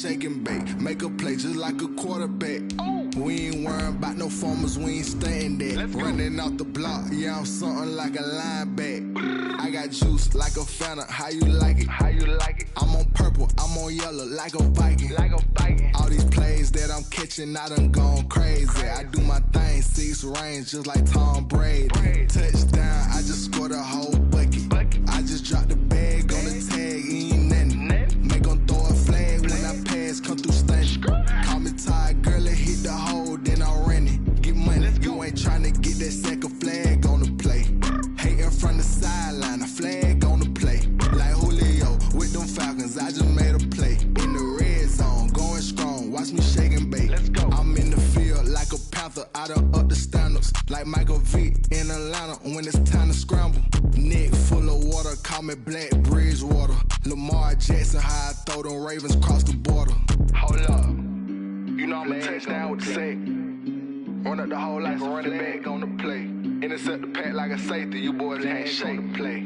shake and bake. Make a play just like a quarterback. We ain't worrying about no formers, we ain't staying there. Running off the block, yeah, I'm something like a linebacker. I got juice like a Fanta, how you like it? How you like it? I'm on purple, I'm on yellow, like a Viking. Like a Viking. All these plays that I'm catching, I done gone crazy. I do my thing, 6 range, just like Tom Brady. Touchdown, I just scored a whole bucket. I just dropped the bag on the tag, ain't nothing. Make 'em throw a flag when I pass, come through stunning. Call me tired, girl, hit the hole, then I ran it. Get money, you ain't tryna get that second flag on the play. Hating from the sideline, a flag on the play. Like Julio with them Falcons, I just made a play. In the red zone, going strong, watch me shake and bake. I'm in the field like a panther, I done up the standards. Like Michael Vick in Atlanta when it's time to scramble. Neck full of water, call me Black Bridgewater. Lamar Jackson, how I throw them Ravens cross the border. Hold up. You know I'm a touchdown with the sack. Run up the hole like a running back on the play. Intercept the pack like a safety. You boys can't shake the play.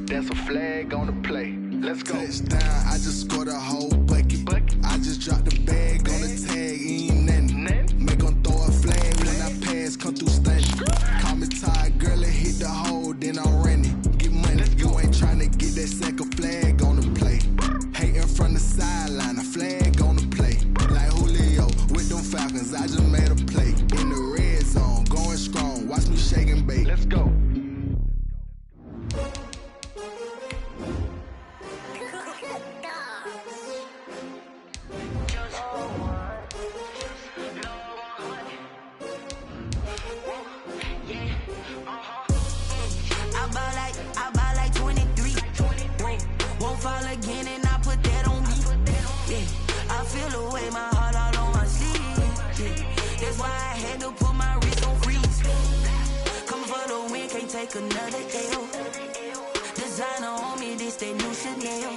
That's a flag on the play. Let's go. Touchdown, I just scored a whole bucket. I just dropped the bag on the tag, ain't nothing. Make 'em throw a flag when I pass, come through stunning. Call me tired, girl, hit the hole, then I ran it. Get money, you ain't tryna get that second flag on the play. Hating from the sideline, a flag on the play. Like Julio with them Falcons, I just made a play. In the red zone, going strong, watch me shake and bake. Let's go. I buy like 23. Won't fall again and I put that on me. Yeah, I feel the way my heart all on my sleeve. Yeah, that's why I had to put my wrist on freeze. Coming for the win, can't take another L. Designer on me, this that new Chanel.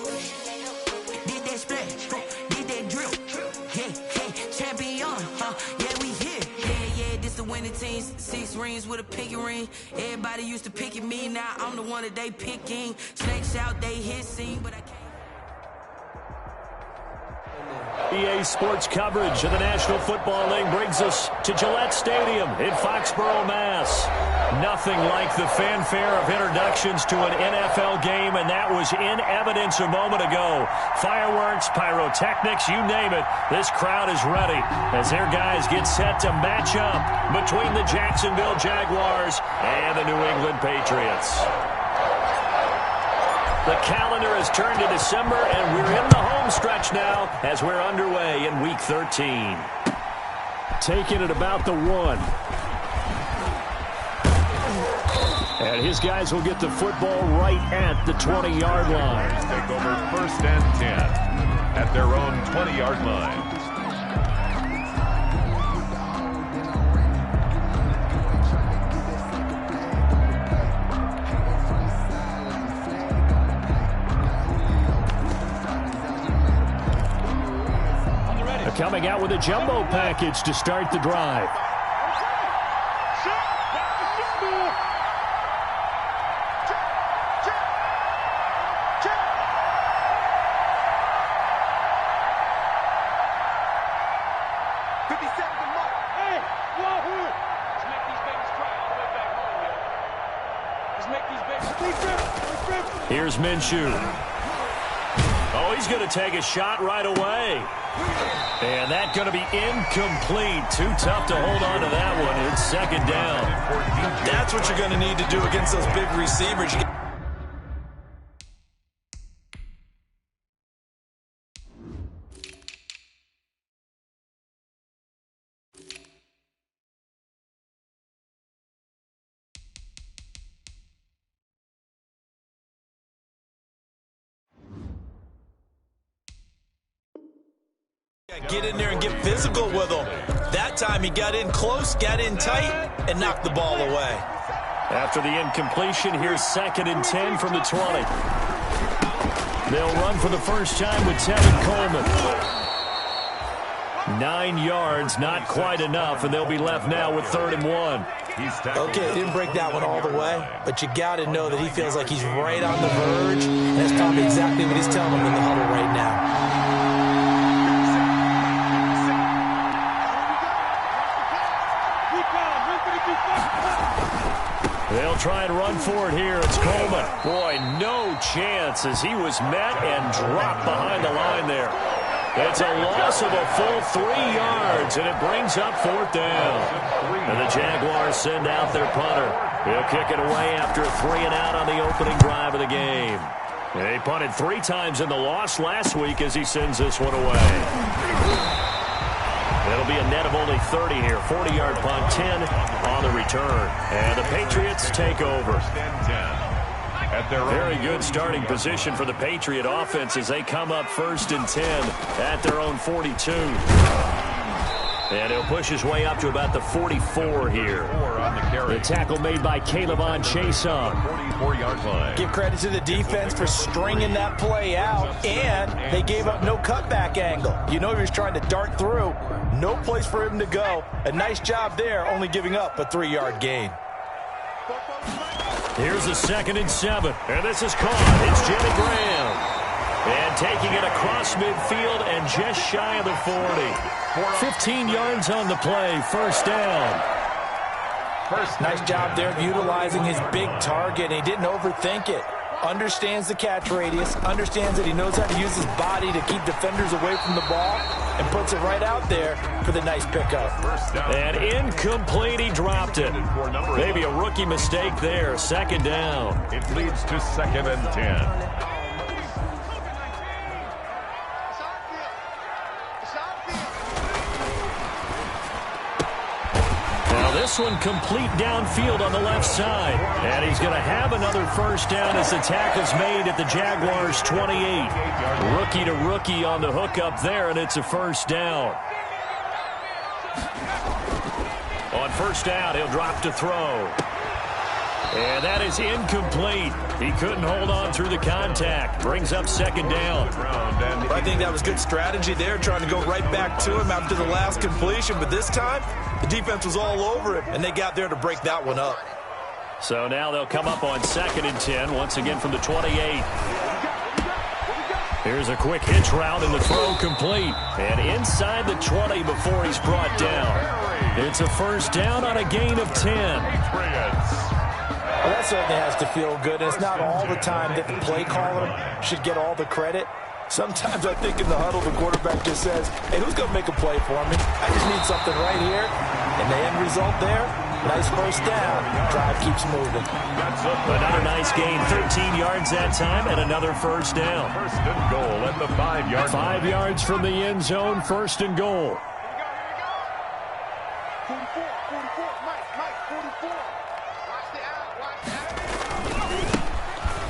Did that splash, did that drill. Yeah, champion, yeah, we here. Yeah, this the winning team. 6 rings with a pinky ring. Everybody used to pick at me, now I'm the one that they picking. Snakes out, they hit scene, but I can't. EA Sports coverage of the National Football League brings us to Gillette Stadium in Foxborough, Mass. Nothing like the fanfare of introductions to an NFL game, and that was in evidence a moment ago. Fireworks, pyrotechnics, you name it. This crowd is ready as their guys get set to match up between the Jacksonville Jaguars and the New England Patriots. The calendar has turned to December, and we're in the home stretch now as we're underway in Week 13. Taking it about the 1. And his guys will get the football right at the 20-yard line. Take over 1st and 10 at their own 20-yard line. Coming out with a jumbo package to start the drive. Here's Minshew. Oh, he's going to take a shot right away. And that's going to be incomplete. Too tough to hold on to that one. It's 2nd down. That's what you're going to need to do against those big receivers. Get in there and get physical with him. That time he got in close, got in tight, and knocked the ball away. After the incompletion, here's 2nd and 10 from the 20. They'll run for the first time with Tevin Coleman. 9 yards, not quite enough, and they'll be left now with 3rd and 1. Okay, didn't break that one all the way, but you got to know that he feels like he's right on the verge, and that's probably exactly what he's telling him in the huddle right now. try and run for it here. It's Coleman. Boy, no chance as he was met and dropped behind the line there. It's a loss of a full 3 yards, and it brings up 4th down. And the Jaguars send out their punter. He'll kick it away after a 3-and-out on the opening drive of the game. He punted 3 times in the loss last week as he sends this one away. It'll be a net of only 30 here. 40-yard punt, 10 on the return. And the Patriots take over. Very good starting position for the Patriot offense as they come up 1st and 10 at their own 42. And he'll push his way up to about the 44 here. The tackle made by Calebon Chason. 44-yard line. Give credit to the defense for stringing that play out, and they gave up no cutback angle. You know he was trying to dart through. No place for him to go. A nice job there, only giving up a 3-yard gain. Here's a 2nd and 7, and this is caught. It's Jimmy Graham. And taking it across midfield and just shy of the 40. 15 yards on the play, 1st down. Nice job there of utilizing his big target. He didn't overthink it. Understands the catch radius, understands that he knows how to use his body to keep defenders away from the ball, and puts it right out there for the nice pickup. And incomplete, he dropped it. Maybe a rookie mistake there, 2nd down. It leads to 2nd and 10. This one complete downfield on the left side. And he's going to have another 1st down as the tackle's made at the Jaguars' 28. Rookie to rookie on the hook up there, and it's a 1st down. On 1st down, he'll drop to throw. And that is incomplete. He couldn't hold on through the contact. Brings up 2nd down. I think that was good strategy there, trying to go right back to him after the last completion. But this time, the defense was all over it, and they got there to break that one up. So now they'll come up on 2nd and 10, once again from the 28. Here's a quick hitch route, and the throw complete. And inside the 20 before he's brought down. It's a 1st down on a gain of 10. Well, that certainly has to feel good. And it's not all the time that the play caller should get all the credit. Sometimes I think in the huddle, the quarterback just says, hey, who's going to make a play for me? I just need something right here. And the end result there, nice 1st down. Drive keeps moving. Another nice gain, 13 yards that time, and another 1st down. 1st and goal at the 5-yard line. 5 yards from the end zone, 1st and goal. 44, Mike, 44.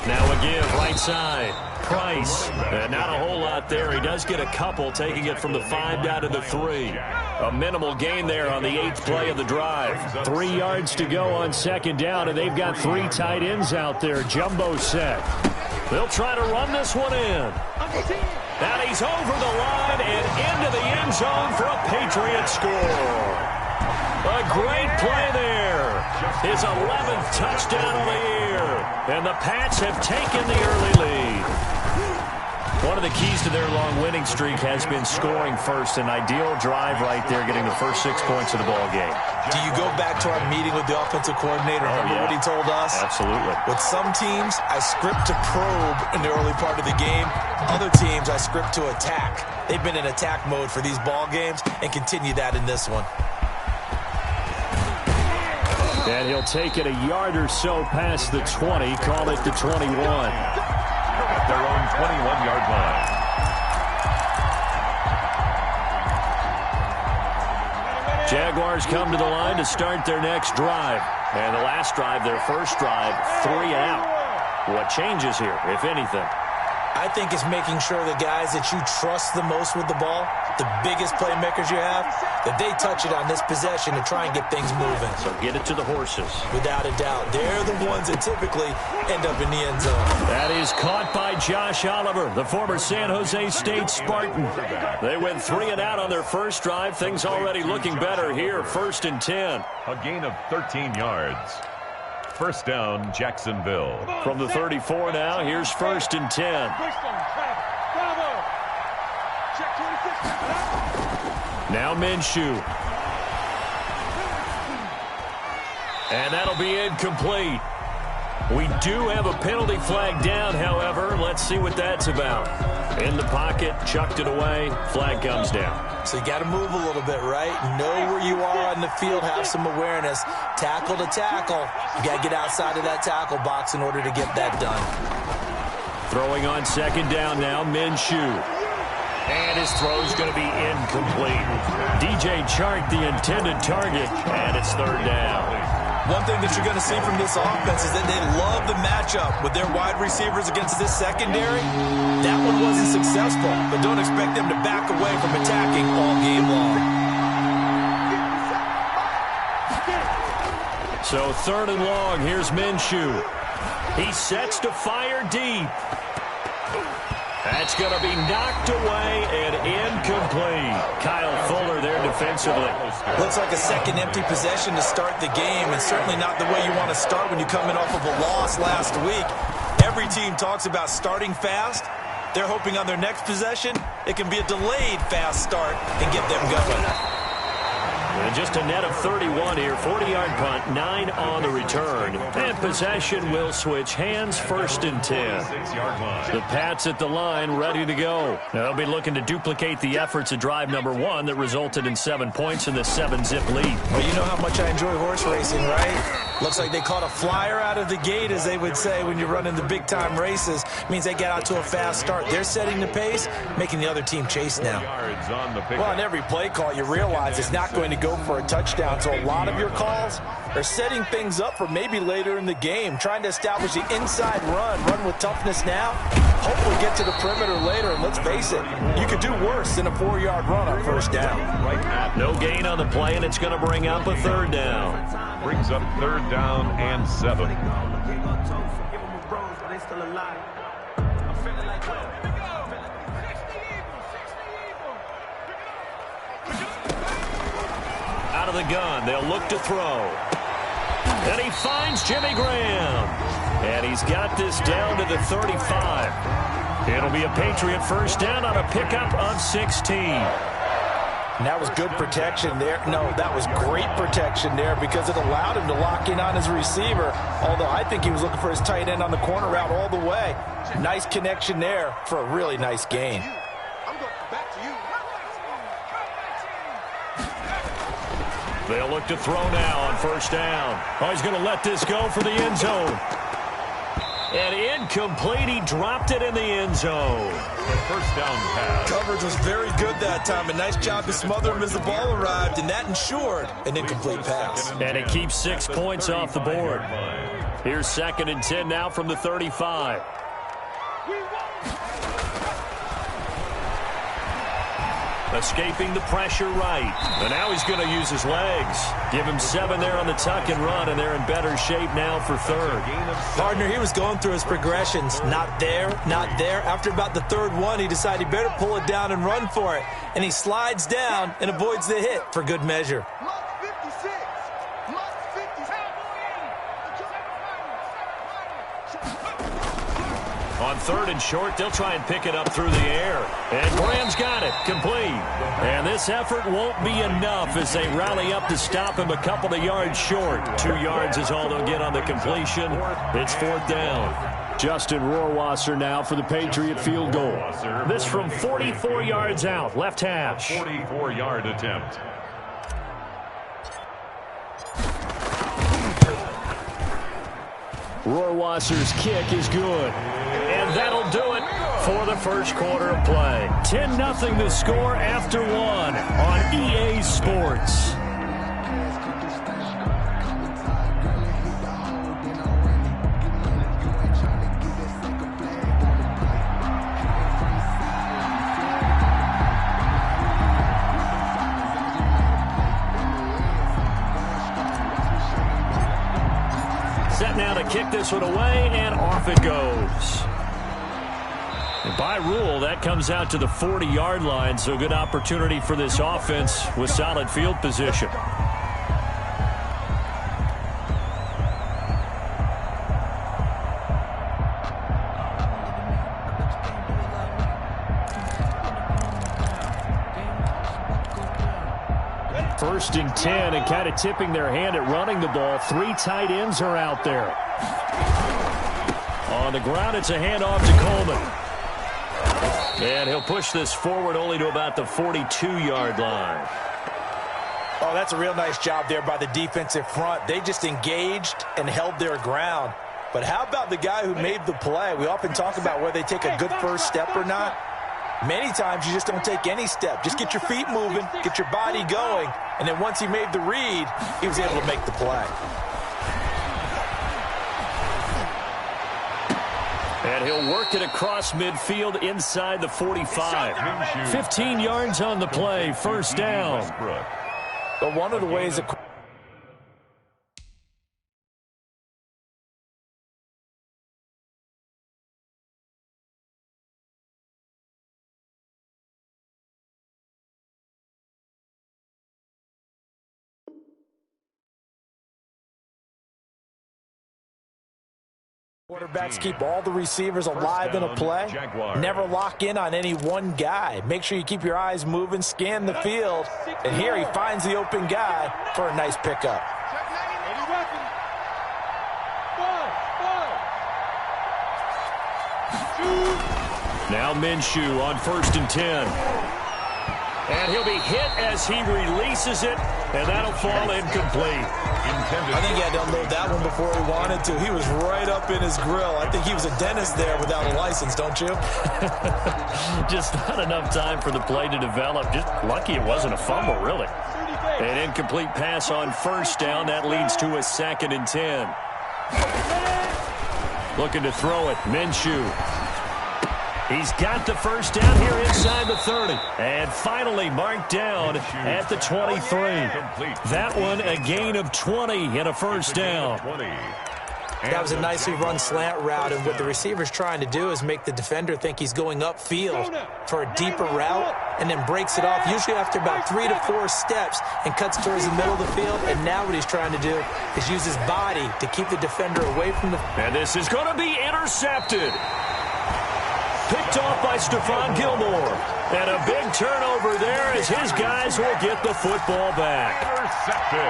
Now a give, right side. Price. Not a whole lot there. He does get a couple, taking it from the 5 down to the 3. A minimal gain there on the 8th play of the drive. 3 yards to go on 2nd down, and they've got 3 tight ends out there. Jumbo set. They'll try to run this one in. And he's over the line and into the end zone for a Patriot score. A great play there. His 11th touchdown of the year. And the Pats have taken the early lead. One of the keys to their long winning streak has been scoring first. An ideal drive right there, getting the first 6 points of the ball game. Do you go back to our meeting with the offensive coordinator? Remember what he told us? Absolutely. With some teams, I script to probe in the early part of the game. Other teams, I script to attack. They've been in attack mode for these ball games and continue that in this one. And he'll take it a yard or so past the 20, call it the 21. At their own 21-yard line. Jaguars come to the line to start their next drive. And the last drive, their first drive, 3 and out. What changes here, if anything? I think it's making sure the guys that you trust the most with the ball, the biggest playmakers you have, that they touch it on this possession to try and get things moving. So get it to the horses. Without a doubt. They're the ones that typically end up in the end zone. That is caught by Josh Oliver, the former San Jose State Spartan. They went 3 and out on their first drive. Things already looking better here. 1st and 10. A gain of 13 yards. 1st down, Jacksonville. From the 34 now, here's 1st and 10. Now Minshew. And that'll be incomplete. We do have a penalty flag down, however. Let's see what that's about. In the pocket, chucked it away, flag comes down. So you got to move a little bit, right? Know where you are on the field, have some awareness. Tackle to tackle. You got to get outside of that tackle box in order to get that done. Throwing on second down now, Minshew. And his throw's going to be incomplete. DJ Chark, the intended target, and it's third down. One thing that you're going to see from this offense is that they love the matchup with their wide receivers against this secondary. That one wasn't successful, but don't expect them to back away from attacking all game long. So third and long, here's Minshew. He sets to fire deep. That's going to be knocked away and incomplete. Kyle Fuller there defensively. Looks like a second empty possession to start the game, and certainly not the way you want to start when you're coming off of a loss last week. Every team talks about starting fast. They're hoping on their next possession, it can be a delayed fast start and get them going. And just a net of 31 here. 40-yard punt, 9 on the return. And possession will switch hands, first and 10. The Pats at the line, ready to go. They'll be looking to duplicate the efforts of drive number 1 that resulted in 7 points in the 7-zip lead. Well, you know how much I enjoy horse racing, right? Looks like they caught a flyer out of the gate, as they would say when you're running the big-time races. Means they get out to a fast start. They're setting the pace, making the other team chase now. Well, on every play call, you realize it's not going to go for a touchdown. So a lot of your calls are setting things up for maybe later in the game, trying to establish the inside run with toughness now, hopefully get to the perimeter later. And let's face it, you could do worse than a 4-yard run on first down. No gain on the play, and it's going to bring up a third down. Brings up third down and 7. Out of the gun, they'll look to throw. And he finds Jimmy Graham. And he's got this down to the 35. It'll be a Patriot first down on a pickup of 16. And that was good protection there. No, that was great protection there because it allowed him to lock in on his receiver. Although I think he was looking for his tight end on the corner route all the way. Nice connection there for a really nice gain. They'll look to throw now on first down. Oh, he's going to let this go for the end zone. And incomplete. He dropped it in the end zone. First down pass. Coverage was very good that time. A nice job to smother him as the ball arrived, and that ensured an incomplete pass. And it keeps 6 points off the board. Here's second and 10 now from the 35. Escaping the pressure right. And now he's going to use his legs. Give him 7 there on the tuck and run, and they're in better shape now for third. Partner, he was going through his progressions. Not there, not there. After about the third one, he decided he better pull it down and run for it. And he slides down and avoids the hit for good measure. On third and short, they'll try and pick it up through the air. And Graham's got it, complete. And this effort won't be enough as they rally up to stop him a couple of yards short. 2 yards is all they'll get on the completion. It's fourth down. Justin Rohrwasser now for the Patriot field goal. This from 44 yards out, left hash. 44-yard attempt. Rohrwasser's kick is good. And that'll do it for the first quarter of play. 10-0 the score after 1 on EA Sports. Set now to kick this one away, and off it goes. And by rule, that comes out to the 40-yard line, so good opportunity for this offense with solid field position. First and 10, and kind of tipping their hand at running the ball. 3 tight ends are out there. On the ground, it's a handoff to Coleman. And he'll push this forward only to about the 42-yard line. Oh, that's a real nice job there by the defensive front. They just engaged and held their ground. But how about the guy who made the play? We often talk about whether they take a good first step or not. Many times you just don't take any step. Just get your feet moving, get your body going, and then once he made the read, he was able to make the play. And he'll work it across midfield inside the 45. 15 yards on the play, first down. But one of the ways that quarterbacks keep all the receivers alive in a play. Never lock in on any one guy. Make sure you keep your eyes moving, scan the field. And here he finds the open guy for a nice pickup. Now Minshew on 1st and 10. And he'll be hit as he releases it, and that'll fall incomplete. I think he had to unload that one before he wanted to. He was right up in his grill. I think he was a dentist there without a license, don't you? Just not enough time for the play to develop. Just lucky it wasn't a fumble, really. An incomplete pass on 1st down. That leads to a 2nd and 10. Looking to throw it, Minshew. He's got the first down here inside the 30. And finally marked down at the 23. That one a gain of 20 and a first down. That was a nicely run slant route, and what the receiver's trying to do is make the defender think he's going upfield for a deeper route and then breaks it off, usually after about 3 to 4 steps, and cuts towards the middle of the field. And now what he's trying to do is use his body to keep the defender away from the... And this is going to be intercepted. Picked off by Stephon Gilmore. And a big turnover there as his guys will get the football back. Intercepted.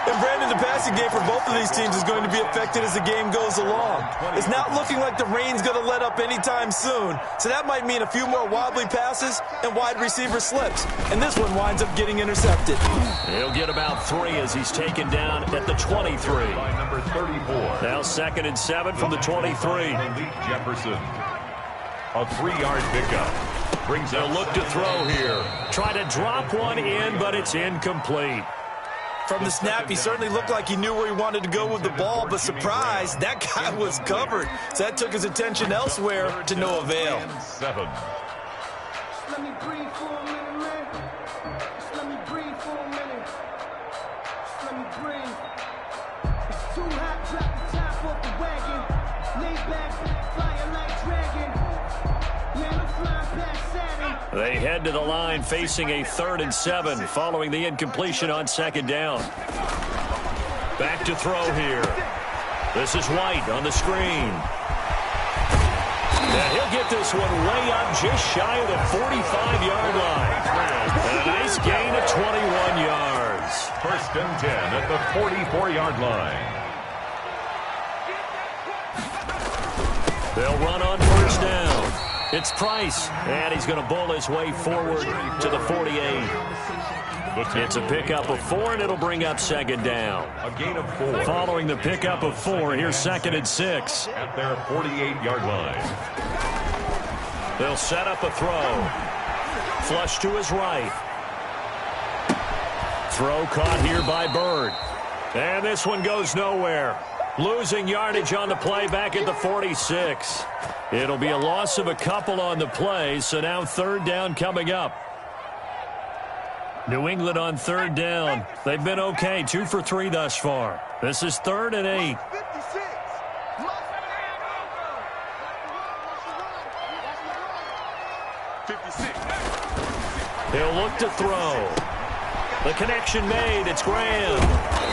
And Brandon, the passing game for both of these teams is going to be affected as the game goes along. It's not looking like the rain's going to let up anytime soon. So that might mean a few more wobbly passes and wide receiver slips. And this one winds up getting intercepted. He'll get about 3 as he's taken down at the 23. By number 34. Now 2nd and 7 from the 23. Malik Jefferson. A 3-yard pickup. Brings They'll look to throw here. Try to drop one in, but it's incomplete. From the snap, he certainly looked like he knew where he wanted to go with the ball, but surprise, that guy was covered. So that took his attention elsewhere to no avail. 7. Let me breathe for a minute, man. Just let me breathe for a minute. Just let me breathe. It's too hot, drop the top off the wagon. Lay back, flying like dragon. Man, I'm flying past Saturn. They head to the line facing a 3rd and 7 following the incompletion on 2nd down. Back to throw here. This is White on the screen. And he'll get this one way up just shy of the 45-yard line. And a nice gain of 21 yards. 1st and 10 at the 44-yard line. They'll run on 1st down. It's Price, and he's going to bull his way forward to the 48. It's a pickup of 4, and it'll bring up 2nd down. A gain of 4. Following the pickup of 4, here's 2nd and 6. At their 48-yard line. They'll set up a throw. Flush to his right. Throw caught here by Bird. And this one goes nowhere. Losing yardage on the play back at the 46. It'll be a loss of a couple on the play, so now 3rd down coming up. New England on 3rd down. They've been okay, 2 for 3 thus far. This is 3rd and 8. He'll look to throw. The connection made. It's Graham.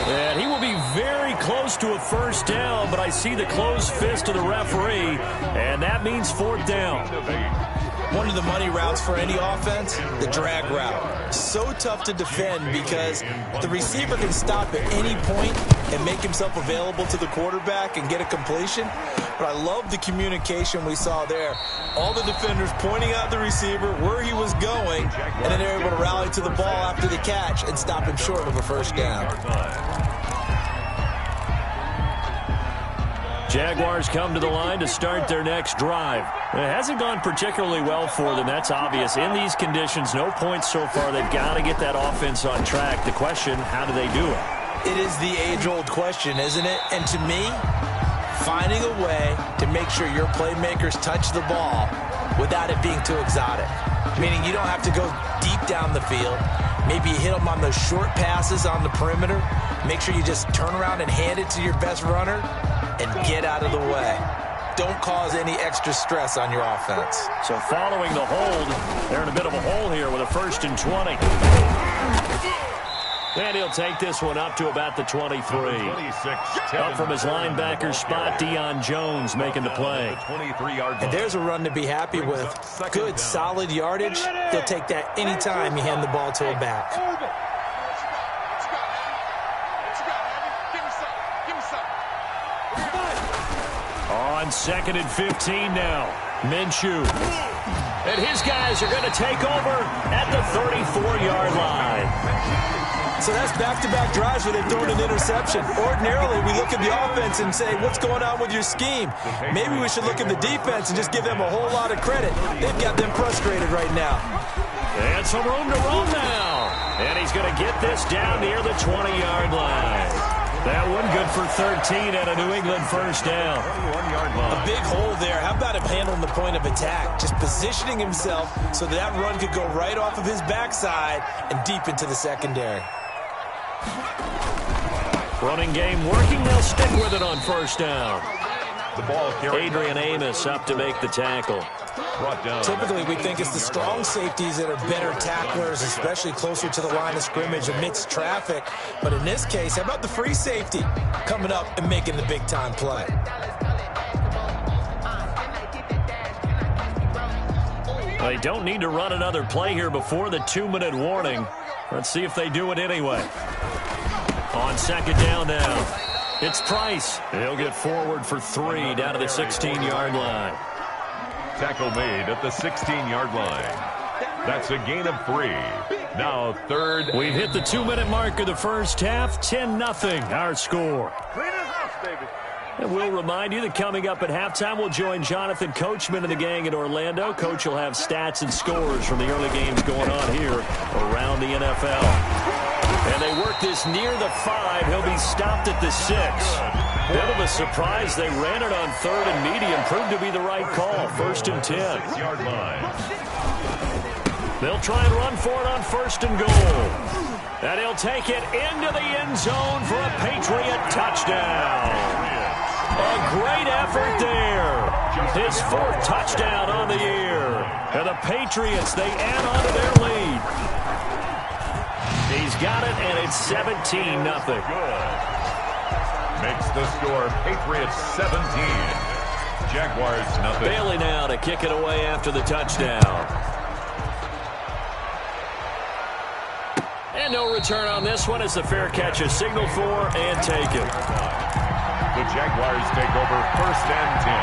And he will be very close to a 1st down, but I see the closed fist of the referee, and that means 4th down. One of the money routes for any offense, the drag route. So tough to defend because the receiver can stop at any point and make himself available to the quarterback and get a completion. But I love the communication we saw there. All the defenders pointing out the receiver, where he was going, and then they're able to rally to the ball after the catch and stop him short of a first down. Jaguars come to the line to start their next drive. It hasn't gone particularly well for them. That's obvious. In these conditions, no points so far. They've got to get that offense on track. The question, how do they do it? It is the age-old question, isn't it? And to me, finding a way to make sure your playmakers touch the ball without it being too exotic. Meaning you don't have to go deep down the field. Maybe you hit them on those short passes on the perimeter. Make sure you just turn around and hand it to your best runner and get out of the way. Don't cause any extra stress on your offense. So following the hold, they're in a bit of a hole here with a 1st and 20. And he'll take this one up to about the 23. Up from his linebacker spot, Deion Jones making the play. And there's a run to be happy with. Good, solid yardage. He'll take that anytime you hand the ball to a back. On 2nd and 15 now. Minshew. And his guys are going to take over at the 34-yard line. So that's back-to-back drives where they've thrown an interception. Ordinarily, we look at the offense and say, what's going on with your scheme? Maybe we should look at the defense and just give them a whole lot of credit. They've got them frustrated right now. And some room to run now. And he's going to get this down near the 20-yard line. That one good for 13 and a New England first down. A big hole there. How about him handling the point of attack? Just positioning himself so that run could go right off of his backside and deep into the secondary. Running game working. They'll stick with it on first down. The ball carried. Adrian Amos up to make the tackle. Typically, we think it's the strong safeties that are better tacklers, especially closer to the line of scrimmage amidst traffic. But in this case, how about the free safety coming up and making the big-time play? They don't need to run another play here before the 2-minute warning. Let's see if they do it anyway. On 2nd down now. It's Price. He'll get forward for 3 down to the 16-yard line. Tackle made at the 16-yard line. That's a gain of 3. Now 3rd. We've hit the 2-minute mark of the first half. 10-0 our score. And we'll remind you that coming up at halftime, we'll join Jonathan Coachman and the gang in Orlando. Coach will have stats and scores from the early games going on here around the NFL. And they work this near the 5. He'll be stopped at the 6. Bit of a surprise. They ran it on 3rd and medium. Proved to be the right call. 1st and 10. They'll try and run for it on 1st and goal. And he'll take it into the end zone for a Patriot touchdown. A great effort there. His 4th touchdown on the year. And the Patriots, they add on to their lead. He's got it, and it's 17-0. Makes the score Patriots 17. Jaguars nothing. Bailey now to kick it away after the touchdown. And no return on this one as the fair catch is signaled for and taken. The Jaguars take over 1st and 10.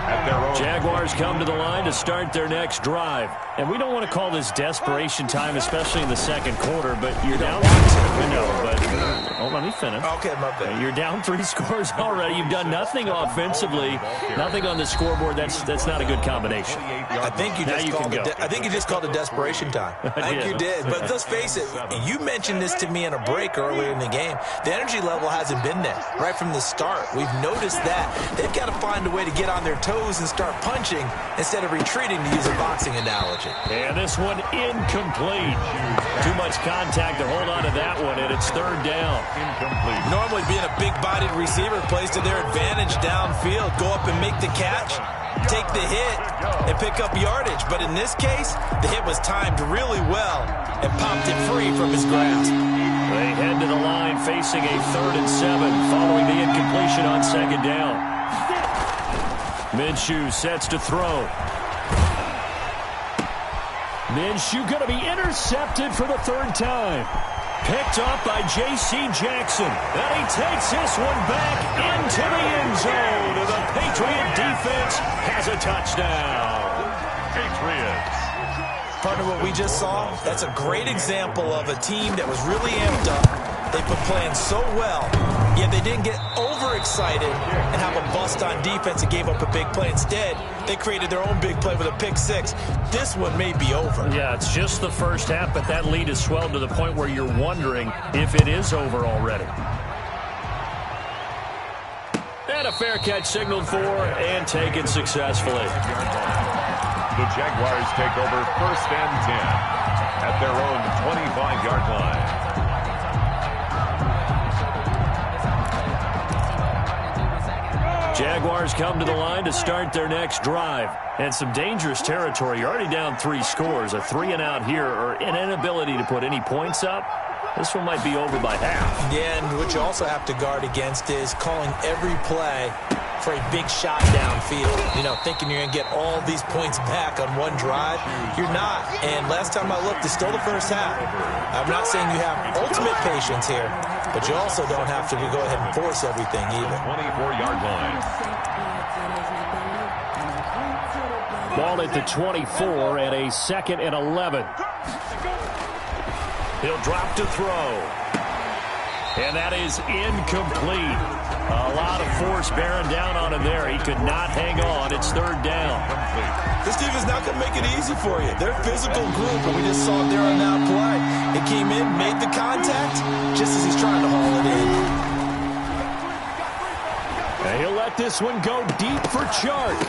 At their own. Jaguars come to the line to start their next drive. And we don't want to call this desperation time, especially in the 2nd quarter, but you're down. Hold on, let me finish. Okay, my bad. You're down 3 scores already. You've done nothing offensively, nothing on the scoreboard. That's not a good combination. I think you just called it desperation time. I think you did. But let's face it, you mentioned this to me in a break earlier in the game. The energy level hasn't been there right from the start. We've noticed that. They've got to find a way to get on their toes and start punching instead of retreating, to use a boxing analogy. And this one incomplete. Too much contact to hold on to that one, and it's 3rd down. Incomplete. Normally being a big-bodied receiver plays to their advantage downfield. Go up and make the catch, take the hit, and pick up yardage. But in this case, the hit was timed really well and popped it free from his grasp. They head to the line facing a 3rd and 7 following the incompletion on 2nd down. Minshew sets to throw. Minshew going to be intercepted for the third time. Picked up by J.C. Jackson. And he takes this one back into the end zone. And the Patriot defense has a touchdown. Patriots. Partner, what we just saw, that's a great example of a team that was really amped up. They've been playing so well, yet they didn't get overexcited and have a bust on defense and gave up a big play. Instead, they created their own big play with a pick six. This one may be over. Yeah, it's just the first half, but that lead has swelled to the point where you're wondering if it is over already. And a fair catch signaled for and taken successfully. The Jaguars take over 1st and 10 at their own 25-yard line. Jaguars come to the line to start their next drive. And some dangerous territory. You're already down 3 scores. A 3-and-out here or an inability to put any points up. This one might be over by half. Yeah, and what you also have to guard against is calling every play for a big shot downfield. You know, thinking you're going to get all these points back on one drive. You're not. And last time I looked, it's still the first half. I'm not saying you have ultimate patience here, but you also don't have to go ahead and force everything either. 24-yard line. Ball at the 24 and a 2nd and 11. He'll drop to throw. And that is incomplete. A lot of force bearing down on him there. He could not hang on. It's 3rd down. This team is not going to make it easy for you. They're a physical group, and we just saw it there on that play. It came in, made the contact, just as he's trying to haul it in. And he'll let this one go deep for Chark.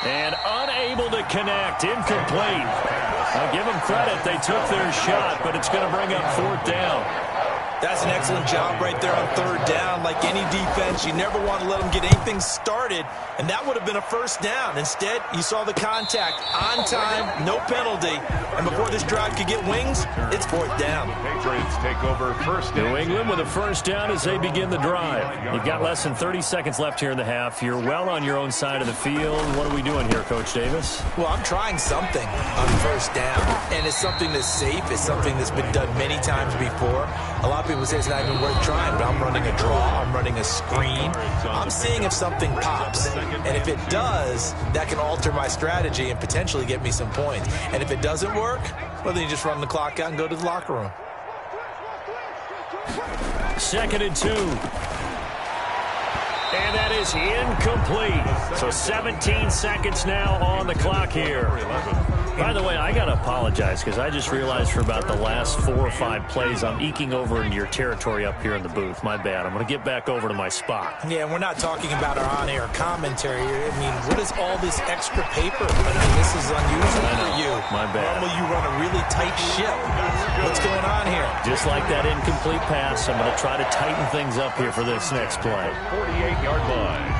And unable to connect. Incomplete. I'll give them credit. They took their shot, but it's going to bring up 4th down. That's an excellent job right there on 3rd down. Like any defense, you never want to let them get anything started, and that would have been a 1st down. Instead, you saw the contact on time, no penalty, and before this drive could get wings, it's 4th down. The Patriots take over 1st and New England with a 1st down as they begin the drive. You've got less than 30 seconds left here in the half. You're well on your own side of the field. What are we doing here, Coach Davis? Well, I'm trying something on 1st down, and it's something that's safe. It's something that's been done many times before. A lot of people say it's not even worth trying, but I'm running a draw, I'm running a screen. I'm seeing if something pops, and if it does, that can alter my strategy and potentially get me some points. And if it doesn't work, well, then you just run the clock out and go to the locker room. 2nd and 2. And that is incomplete. So 17 seconds now on the clock here. By the way, I got to apologize because I just realized for about the last 4 or 5 plays, I'm eking over into your territory up here in the booth. My bad. I'm going to get back over to my spot. Yeah, we're not talking about our on-air commentary. I mean, what is all this extra paper? I mean, this is unusual for you. My bad. Normally you run a really tight ship. What's going on here? Just like that incomplete pass, I'm going to try to tighten things up here for this next play. 48-yard line.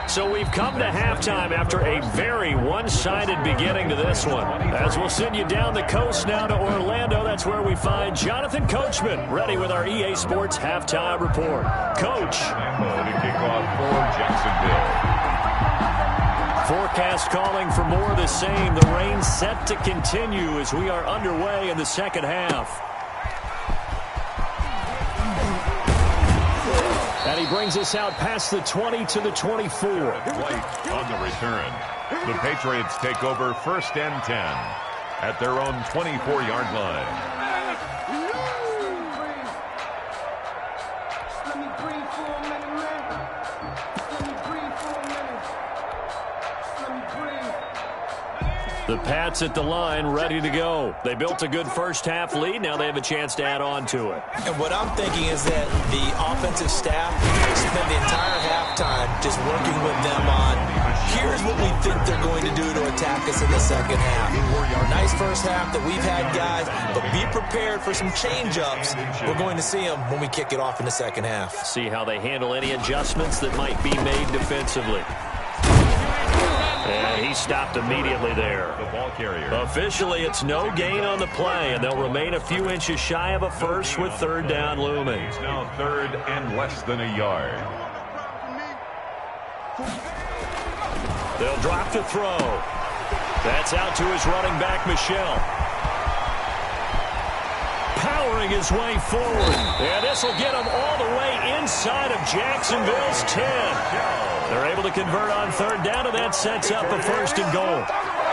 So we've come to halftime after a very one-sided beginning to this one. As we'll send you down the coast now to Orlando, that's where we find Jonathan Coachman, ready with our EA Sports Halftime Report. Coach. To kick off for Jacksonville. Forecast calling for more of the same. The rain set to continue as we are underway in the 2nd half. And he brings us out past the 20 to the 24. White on the return. The Patriots take over 1st and 10 at their own 24-yard line. Let me breathe for a minute, man. Let me breathe for a minute. Let me breathe. The Pats at the line, ready to go. They built a good first half lead. Now they have a chance to add on to it. And what I'm thinking is that the offensive staff spent the entire halftime just working with them on, here's what we think they're going to do to attack us in the 2nd half. Nice first half that we've had, guys, but be prepared for some change-ups. We're going to see them when we kick it off in the 2nd half. See how they handle any adjustments that might be made defensively. And he stopped immediately there. The ball carrier. Officially, it's no gain on the play, and they'll remain a few inches shy of a first with 3rd down looming. It's now 3rd and less than a yard. They'll drop to throw. That's out to his running back, Michel. Powering his way forward. And this will get him all the way inside of Jacksonville's 10. They're able to convert on third down, and that sets up a 1st and goal.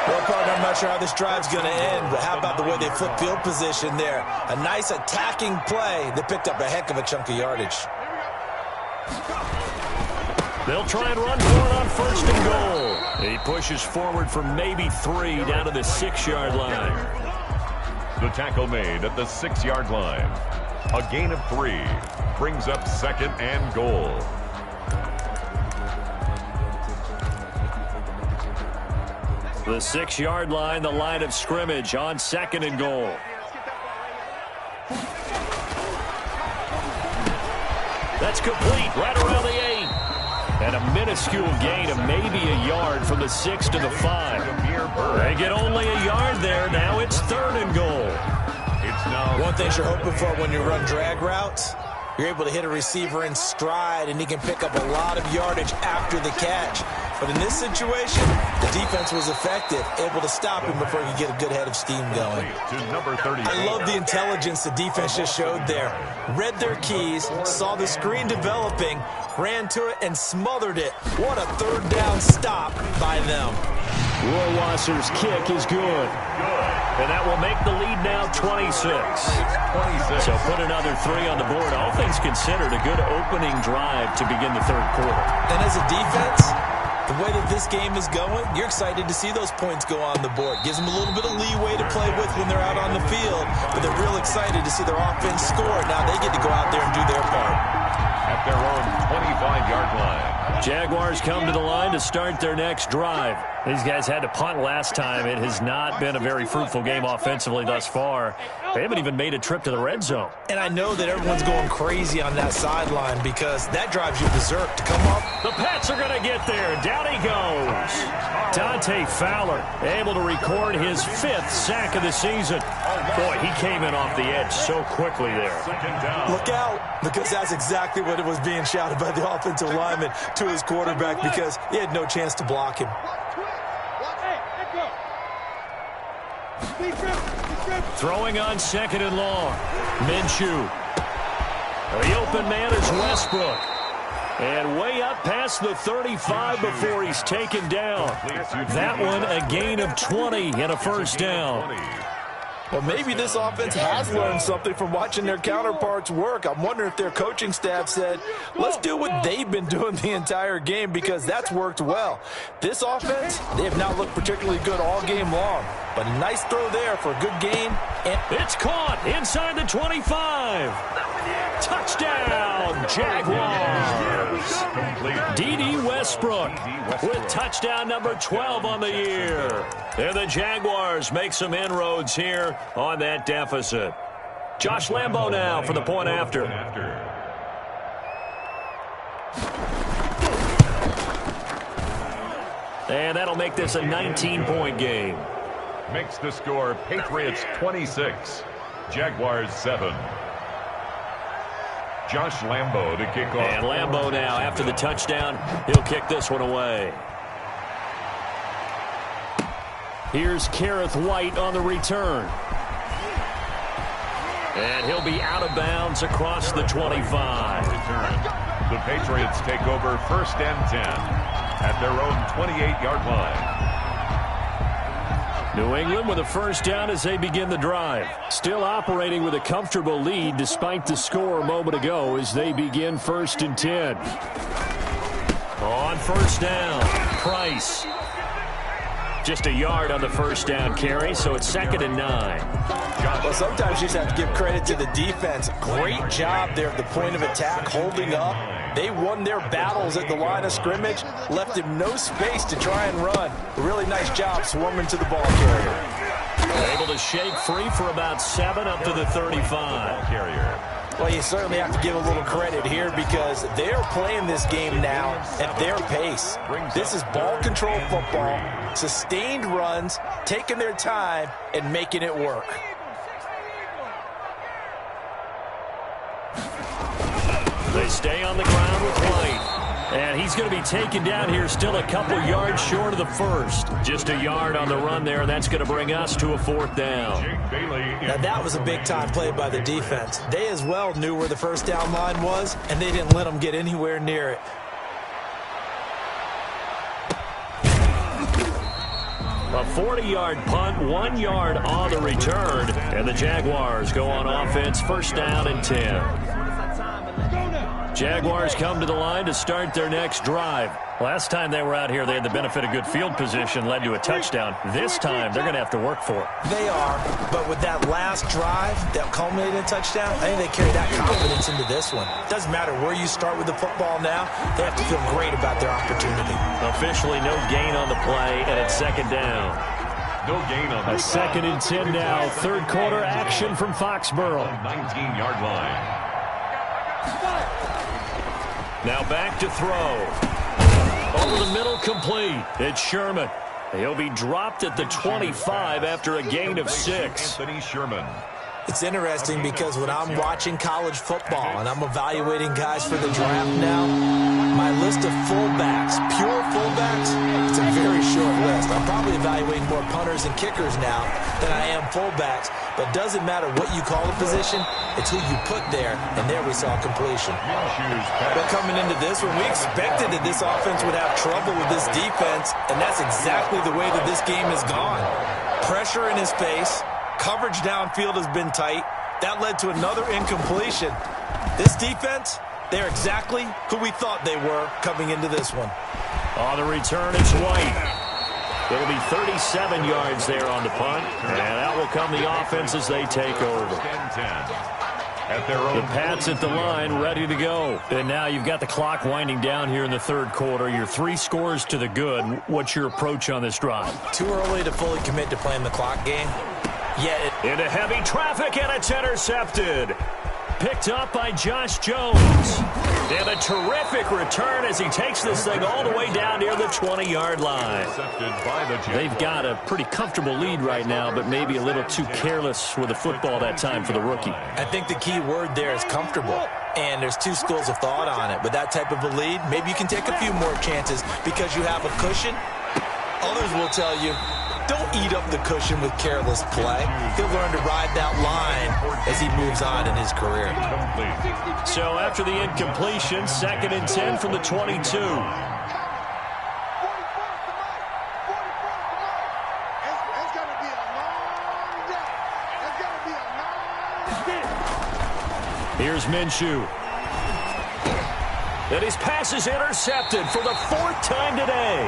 Well, partner, I'm not sure how this drive's going to end, but how about the way they flip field position there? A nice attacking play that picked up a heck of a chunk of yardage. They'll try and run for it on 1st and goal. He pushes forward for maybe 3 down to the 6-yard line. The tackle made at the 6-yard line. A gain of 3 brings up 2nd and goal. The 6-yard line, the line of scrimmage on 2nd and goal. That's complete right around the 8. And a minuscule gain of maybe a yard from the 6 to the 5. They get only a yard there. Now it's 3rd and goal. One thing you're hoping for when you run drag routes, you're able to hit a receiver in stride, and he can pick up a lot of yardage after the catch. But in this situation, the defense was effective, able to stop him before he could get a good head of steam going. I love the intelligence the defense just showed there. Read their keys, saw the screen developing, ran to it, and smothered it. What a 3rd down stop by them. Rohrwasser's kick is good. And that will make the lead now 26. So put another 3 on the board. All things considered, a good opening drive to begin the 3rd quarter. And as a defense, the way that this game is going, you're excited to see those points go on the board. Gives them a little bit of leeway to play with when they're out on the field, but they're real excited to see their offense score. Now they get to go out there and do their part. At their own 25-yard line. Jaguars come to the line to start their next drive. These guys had to punt last time. It has not been a very fruitful game offensively thus far. They haven't even made a trip to the red zone. And I know that everyone's going crazy on that sideline because that drives you berserk to come up. The Pats are going to get there. Down he goes. Dante Fowler able to record his 5th sack of the season. Boy, he came in off the edge so quickly there. Look out, because that's exactly what it was being shouted by the offensive lineman to his quarterback because he had no chance to block him. Throwing on 2nd and long. Minshew. The open man is Westbrook. And way up past the 35 before he's taken down. That one a gain of 20 and a 1st down. Well, maybe this offense has learned something from watching their counterparts work. I'm wondering if their coaching staff said, let's do what they've been doing the entire game because that's worked well. This offense, they have not looked particularly good all game long. But a nice throw there for a good gain. And it's caught inside the 25. Touchdown, Jaguars. D.D. Westbrook with touchdown number 12 on the year. And the Jaguars make some inroads here on that deficit. Josh Lambo now for the point after. And that'll make this a 19-point game. Makes the score Patriots 26, Jaguars 7. Josh Lambo to kick off. And Lambo now, after the touchdown, he'll kick this one away. Here's Kareth White on the return. And he'll be out of bounds across the 25. The Patriots take over 1st and 10 at their own 28-yard line. New England with a 1st down as they begin the drive. Still operating with a comfortable lead despite the score a moment ago as they begin 1st and 10. On 1st down, Price. Just a yard on the 1st down carry, so it's 2nd and 9. Well, sometimes you just have to give credit to the defense. Great job there at the point of attack, holding up. They won their battles at the line of scrimmage, left him no space to try and run. A really nice job swarming to the ball carrier. Able to shake free for about 7 up to the 35. Well, you certainly have to give a little credit here because they're playing this game now at their pace. This is ball control football, sustained runs, taking their time, and making it work. They stay on the ground with White. And he's going to be taken down here still a couple yards short of the first. Just a yard on the run there, and that's going to bring us to a 4th down. Now that was a big-time play by the defense. They as well knew where the first down line was, and they didn't let them get anywhere near it. A 40-yard punt, 1 yard on the return, and the Jaguars go on offense, 1st down and 10. Jaguars come to the line to start their next drive. Last time they were out here, they had the benefit of good field position, led to a touchdown. This time, they're going to have to work for it. They are, but with that last drive that culminated in a touchdown, I think they carry that confidence into this one. Doesn't matter where you start with the football now, they have to feel great about their opportunity. Officially, no gain on the play, and it's 2nd down. No gain on the 2nd and 10 now. 3rd quarter action from Foxborough. 19-yard line. Now back to throw. Over the middle, complete. It's Sherman. He'll be dropped at the 25 after a gain of 6. Anthony Sherman. It's interesting because when I'm watching college football and I'm evaluating guys for the draft now, my list of fullbacks, pure fullbacks, it's a very short list. I'm probably evaluating more punters and kickers now than I am fullbacks, but it doesn't matter what you call a position, it's who you put there, and there we saw completion. But coming into this one, we expected that this offense would have trouble with this defense, and that's exactly the way that this game has gone. Pressure in his face. Coverage downfield has been tight. That led to another incompletion. This defense, they're exactly who we thought they were coming into this one. On the return, it's White. It'll be 37 yards there on the punt, and out will come the offense as they take over. The Pats at the line, ready to go. And now you've got the clock winding down here in the 3rd quarter. You're 3 scores to the good. What's your approach on this drive? Too early to fully commit to playing the clock game. Into heavy traffic, and it's intercepted. Picked up by Josh Jones. And a terrific return as he takes this thing all the way down near the 20-yard line. They've got a pretty comfortable lead right now, but maybe a little too careless with the football that time for the rookie. I think the key word there is comfortable. And there's 2 schools of thought on it. With that type of a lead, maybe you can take a few more chances because you have a cushion. Others will tell you, don't eat up the cushion with careless play. He'll learn to ride that line as he moves on in his career. So after the incompletion, 2nd and 10 from the 22. Here's Minshew. And his pass is intercepted for the 4th time today.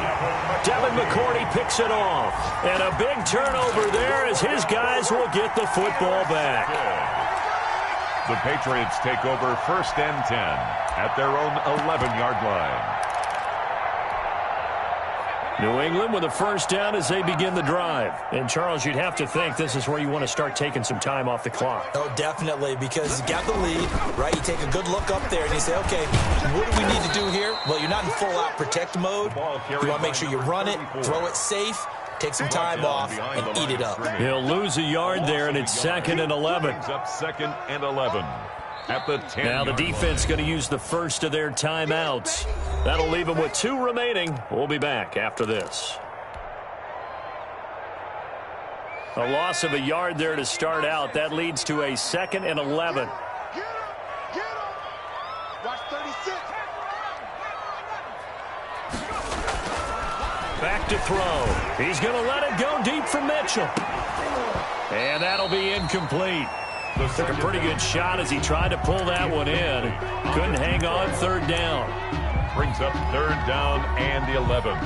Devin McCourty picks it off. And a big turnover there as his guys will get the football back. The Patriots take over 1st and 10 at their own 11-yard line. New England with a 1st down as they begin the drive. And, Charles, you'd have to think this is where you want to start taking some time off the clock. Oh, definitely, because you got the lead, right? You take a good look up there and you say, okay, what do we need to do here? Well, you're not in full-out protect mode. You want to make sure you run it, throw it safe, take some time off, and eat it up. He'll lose a yard there, and it's 2nd and 11. Up 2nd and 11. At the 10. Now the defense going to use the first of their timeouts. That'll leave them with 2 remaining. We'll be back after this. A loss of a yard there to start out. That leads to a 2nd and 11. Get him! Watch 36. Back to throw. He's going to let it go deep from Mitchell. And that'll be incomplete. Took a pretty good shot as he tried to pull that one in. Couldn't hang on 3rd down. Brings up 3rd down and the 11.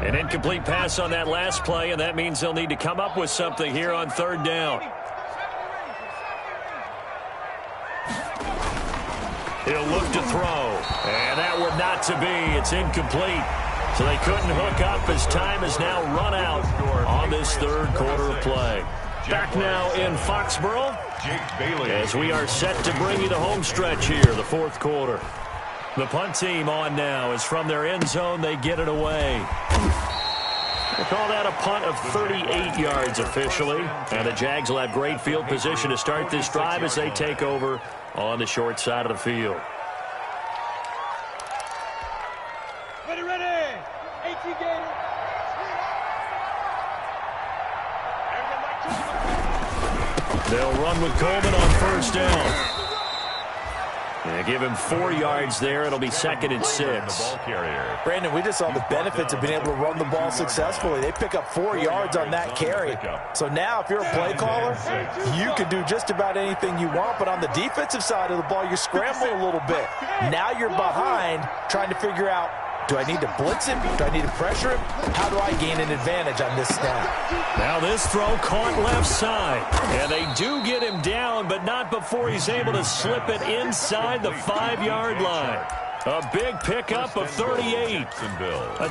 An incomplete pass on that last play, and that means they'll need to come up with something here on 3rd down. He'll look to throw, and that would not to be. It's incomplete. So they couldn't hook up as time has now run out on this 3rd quarter of play. Back now in Foxborough as we are set to bring you the home stretch here, the 4th quarter. The punt team on now as from their end zone they get it away. They call that a punt of 38 yards officially. And the Jags will have great field position to start this drive as they take over on the short side of the field. Ready. 18 Gators. They'll run with Coleman on first down. And give him 4 yards there. It'll be 2nd and 6. Brandon, we just saw the benefits of being able to run the ball successfully. They pick up 4 yards on that carry. So now if you're a play caller, you can do just about anything you want. But on the defensive side of the ball, you scramble a little bit. Now you're behind trying to figure out, do I need to blitz him? Do I need to pressure him? How do I gain an advantage on this snap? Now this throw caught left side. And they do get him down, but not before he's able to slip it inside the 5-yard line. A big pickup of 38.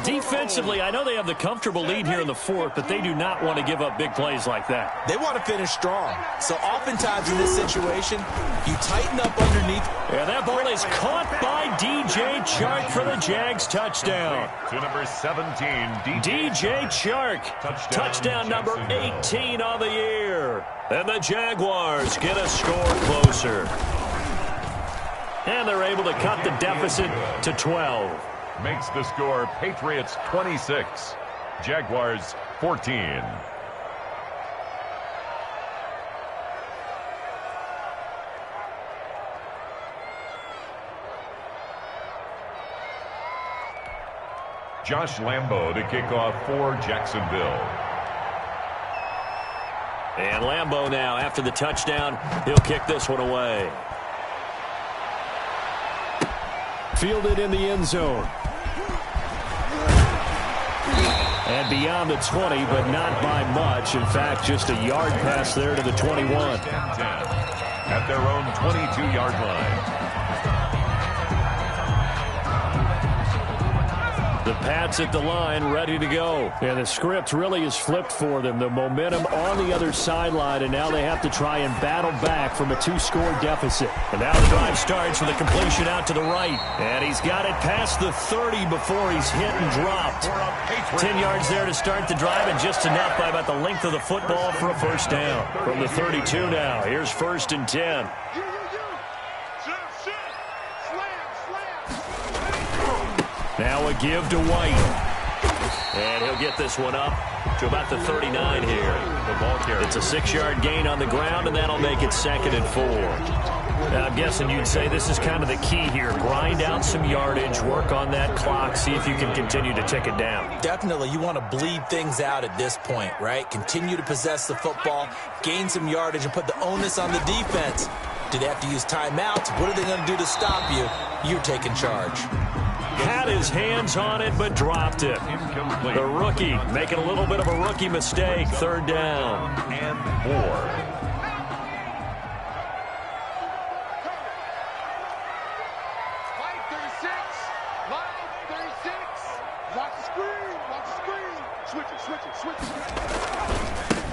Defensively, I know they have the comfortable lead here in the 4th, but they do not want to give up big plays like that. They want to finish strong. So oftentimes in this situation, you tighten up underneath. And that ball is caught by DJ Chark for the Jags touchdown. To number 17, DJ Chark. Touchdown number 18 on the year. And the Jaguars get a score closer. And they're able to cut the deficit to 12. Makes the score Patriots 26, Jaguars 14. Josh Lambo to kick off for Jacksonville. And Lambo now, after the touchdown, he'll kick this one away. Fielded in the end zone. And beyond the 20, but not by much. In fact, just a yard pass there to the 21. At their own 22-yard line. The Pats at the line, ready to go. And the script really is flipped for them. The momentum on the other sideline, and now they have to try and battle back from a 2-score deficit. And now the drive starts with a completion out to the right. And he's got it past the 30 before he's hit and dropped. 10 yards there to start the drive, and just enough by about the length of the football for a first down. From the 32 now, here's 1st and 10. Now a give to White. And he'll get this one up to about the 39 here. The ball carrier. It's a 6-yard gain on the ground, and that'll make it 2nd and 4. Now, I'm guessing you'd say this is kind of the key here. Grind out some yardage, work on that clock, see if you can continue to tick it down. Definitely, you want to bleed things out at this point, right? Continue to possess the football, gain some yardage, and put the onus on the defense. Do they have to use timeouts? What are they going to do to stop you? You're taking charge. Had his hands on it, but dropped it. The rookie making a little bit of a rookie mistake. 3rd down. And 4.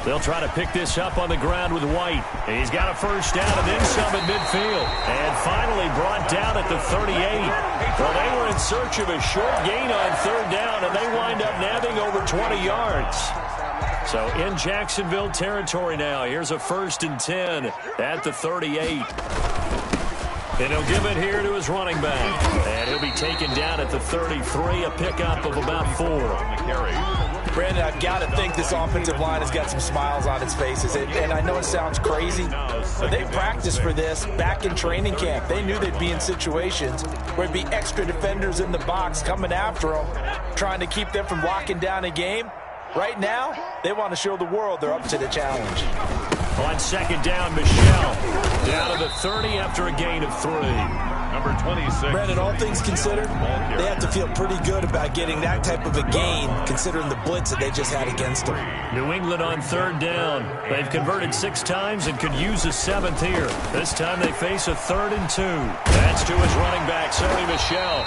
They'll try to pick this up on the ground with White. He's got a first down and then some at midfield. And finally brought down at the 38. Well, they were in search of a short gain on 3rd down, and they wind up nabbing over 20 yards. So in Jacksonville territory now. Here's a 1st and 10 at the 38. And he'll give it here to his running back. And he'll be taken down at the 33, a pickup of about 4. Brandon, I've got to think this offensive line has got some smiles on its faces. And I know it sounds crazy, but they practiced for this back in training camp. They knew they'd be in situations where it'd be extra defenders in the box coming after them, trying to keep them from locking down a game. Right now, they want to show the world they're up to the challenge. On 2nd down, Michelle down to the 30 after a gain of 3. Number 26. Brandon, all things considered, they have to feel pretty good about getting that type of a gain, considering the blitz that they just had against them. New England on 3rd down. They've converted 6 times and could use a 7th here. This time they face a 3rd and 2. That's to his running back, Sony Michel.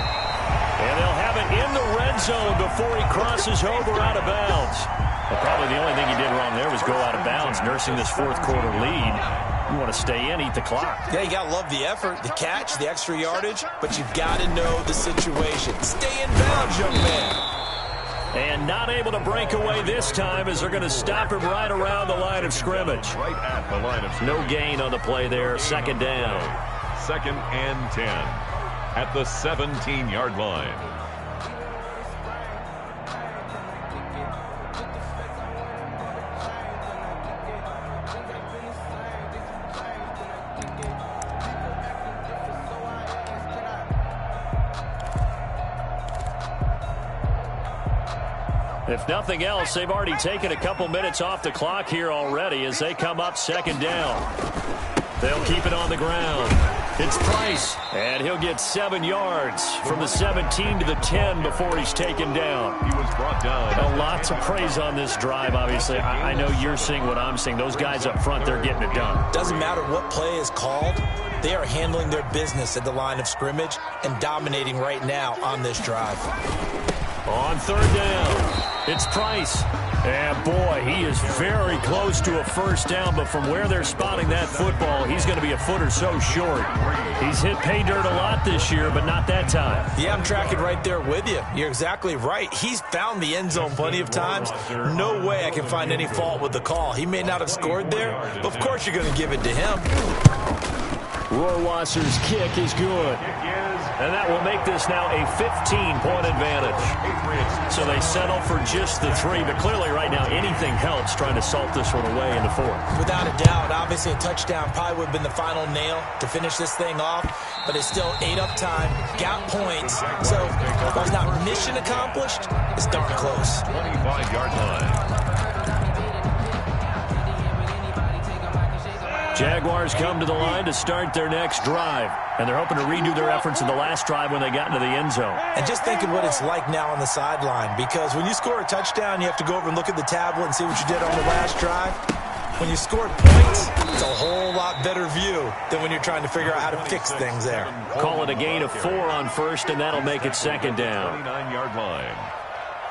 And they'll have it in the red zone before he crosses over out of bounds. Well, probably the only thing he did wrong there was go out of bounds, nursing this 4th quarter lead. You want to stay in, eat the clock. Yeah, you got to love the effort, the catch, the extra yardage, but you've got to know the situation. Stay in bounds, young man. And not able to break away this time as they're going to stop him right around the line of scrimmage. Right at the line of scrimmage. No gain on the play there. Second down. 2nd and 10 at the 17-yard line. If nothing else, they've already taken a couple minutes off the clock here already as they come up second down. They'll keep it on the ground. It's Price, and he'll get 7 yards from the 17 to the 10 before he's taken down. He was brought down. A lot to praise on this drive, obviously. I know you're seeing what I'm seeing. Those guys up front, they're getting it done. Doesn't matter what play is called. They are handling their business at the line of scrimmage and dominating right now on this drive. On third down, it's Price. And, boy, he is very close to a first down, but from where they're spotting that football, he's going to be a foot or so short. He's hit pay dirt a lot this year, but not that time. Yeah, I'm tracking right there with you. You're exactly right. He's found the end zone plenty of times. No way I can find any fault with the call. He may not have scored there, but of course you're going to give it to him. Rohrwasser's kick is good. And that will make this now a 15-point advantage. So they settle for just the 3, but clearly right now anything helps trying to salt this one away in the 4th. Without a doubt, obviously a touchdown probably would have been the final nail to finish this thing off, but it's still ate up time, got points, so if it's not mission accomplished, it's darn close. 25-yard line. Jaguars come to the line to start their next drive, and they're hoping to redo their efforts in the last drive when they got into the end zone. And just think of what it's like now on the sideline, because when you score a touchdown, you have to go over and look at the tablet and see what you did on the last drive. When you score points, it's a whole lot better view than when you're trying to figure out how to fix things there. Call it a gain of 4 on first, and that'll make it second down. 29-yard line.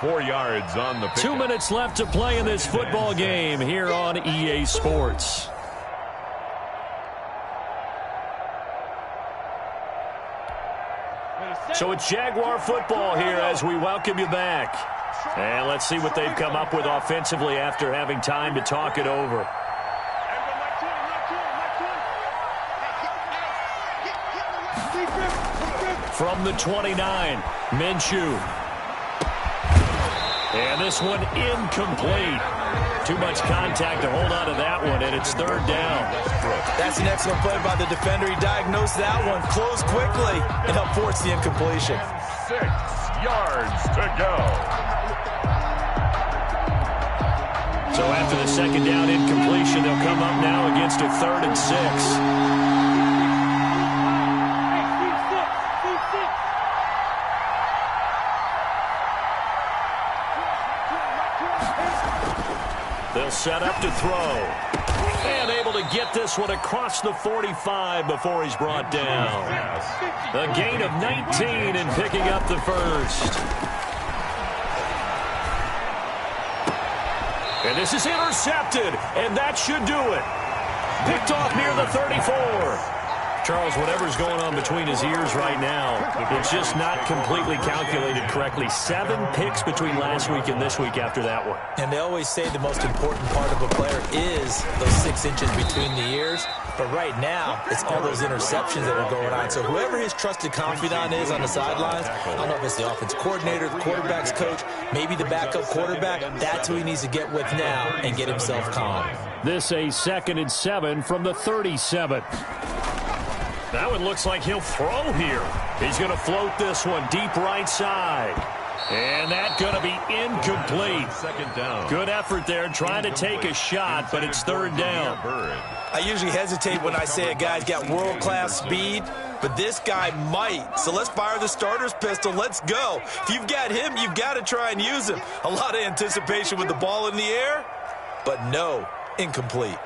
4 yards on the pick. 2 minutes left to play in this football game here on EA Sports. So it's Jaguar football here as we welcome you back. And let's see what they've come up with offensively after having time to talk it over. From the 29, Minshew. And this one incomplete. Too much contact to hold on to that one, and it's third down. That's an excellent play by the defender. He diagnosed that one, closed quickly, and helped force the incompletion. 6 yards to go. So after the second down incompletion, they'll come up now against a 3rd and 6. They'll set up to throw. And able to get this one across the 45 before he's brought down. A gain of 19 and picking up the first. And this is intercepted, and that should do it. Picked off near the 34. Charles, whatever's going on between his ears right now, it's just not completely calculated correctly. 7 picks between last week and this week after that one. And they always say the most important part of a player is those 6 inches between the ears. But right now, it's all those interceptions that are going on. So whoever his trusted confidant is on the sidelines, I don't know if it's the offense coordinator, the quarterback's coach, maybe the backup quarterback, that's who he needs to get with now and get himself calm. This a 2nd and 7 from the 37. That one looks like he'll throw here. He's going to float this one deep right side. And that's going to be incomplete. Second down. Good effort there trying to take a shot, but it's third down. I usually hesitate when I say a guy's got world-class speed, but this guy might. So let's fire the starter's pistol. Let's go. If you've got him, you've got to try and use him. A lot of anticipation with the ball in the air, but no, incomplete.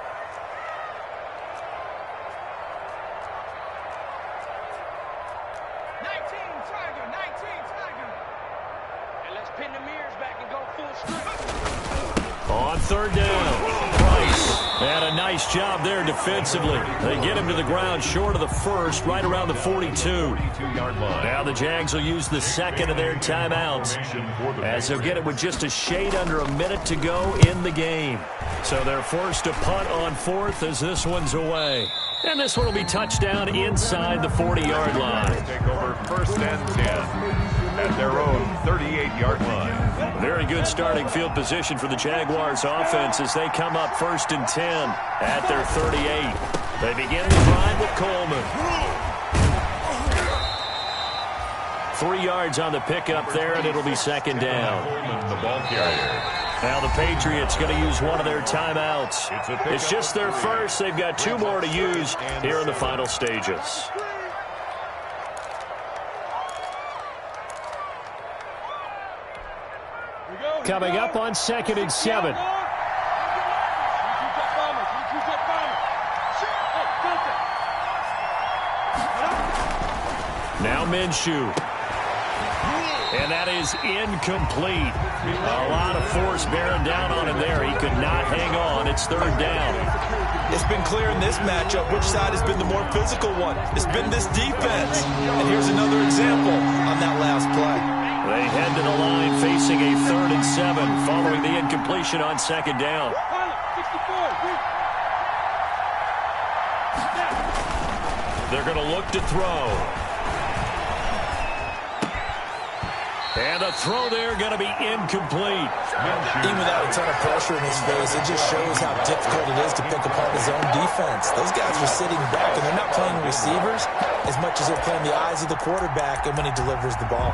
On third down, Price. And a nice job there defensively. They get him to the ground short of the first, right around the 42. Now the Jags will use the second of their timeouts, as they'll get it with just a shade under a minute to go in the game. So they're forced to punt on fourth as this one's away. And this one will be touchdown inside the 40-yard line. Take over first and 10 at their own 38-yard line. Very good starting field position for the Jaguars offense as they come up first and 10 at their 38. They begin the drive with Coleman. 3 yards on the pickup there, and it'll be second down. Coleman, the ball carrier. Now the Patriots going to use one of their timeouts. It's just their first. They've got 2 more to use here in the final stages. Coming up on 2nd and 7. Now Minshew. And that is incomplete. A lot of force bearing down on him there. He could not hang on. It's third down. It's been clear in this matchup which side has been the more physical one. It's been this defense. And here's another example on that last play. They head to the line facing a 3rd and 7 following the incompletion on second down. They're going to look to throw. And a throw there going to be incomplete. Even without a ton of pressure in his face, it just shows how difficult it is to pick apart his own defense. Those guys are sitting back, and they're not playing receivers as much as they're playing the eyes of the quarterback and when he delivers the ball.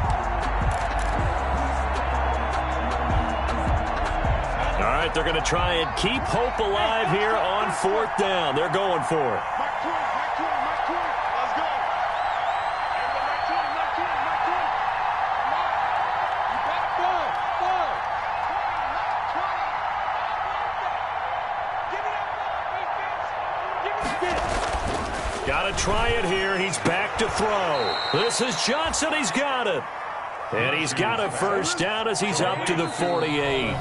All right, they're going to try and keep hope alive here on 4th down. They're going for it. Got to try it here. He's back to throw. This is Johnson. He's got it. And he's got a first down as he's up to the 48.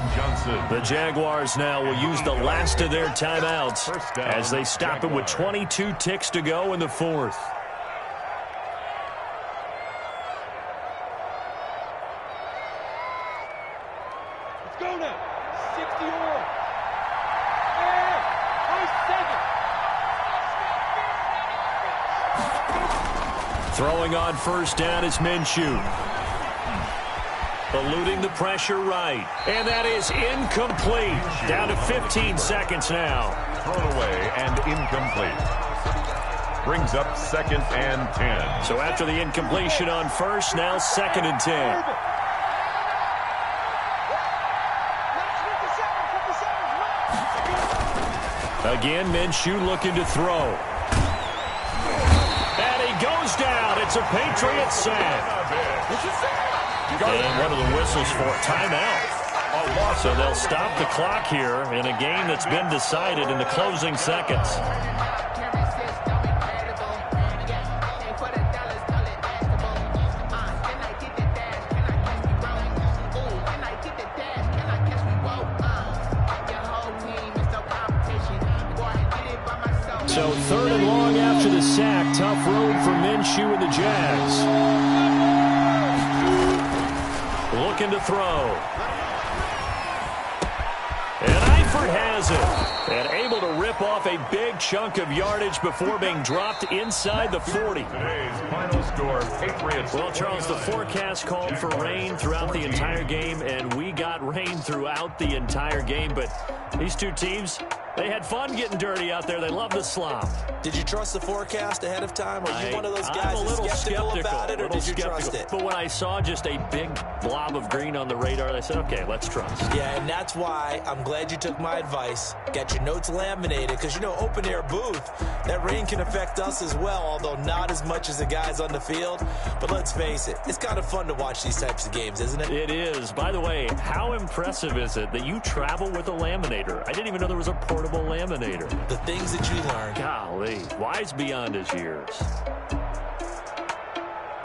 The Jaguars now will use the last of their timeouts as they stop it with 22 ticks to go in the 4th. Let's go now. 60 on. Throwing on first down is Minshew. Eluding the pressure right. And that is incomplete. Down to 15 seconds now. Thrown away and incomplete. Brings up 2nd and 10. So after the incompletion on first, now 2nd and 10. Again, Minshew looking to throw. And he goes down. It's a Patriots sack. And one of the whistles for a timeout. So they'll stop the clock here in a game that's been decided in the closing seconds. So 3rd and long after the sack. Tough road for Minshew and the Jags. Looking to throw. And Eifert has it. And able to rip off a big chunk of yardage before being dropped inside the 40. Today's final score, Patriots. Well, Charles, the forecast called for rain throughout the entire game, and we got rain throughout the entire game. But these two teams, they had fun getting dirty out there. They love the slop. Did you trust the forecast ahead of time? Are you one of those guys I'm a little skeptical about it, or did you trust it? But when I saw just a big blob of green on the radar, I said, okay, let's trust. Yeah, and that's why I'm glad you took my advice. Get your notes laminated, because, you know, open air booth, that rain can affect us as well, although not as much as the guys on the field. But let's face it, it's kind of fun to watch these types of games, isn't it? It is. By the way, how impressive is it that you travel with a laminator? I didn't even know there was a portable laminator. The things that you learn. Golly, wise beyond his years.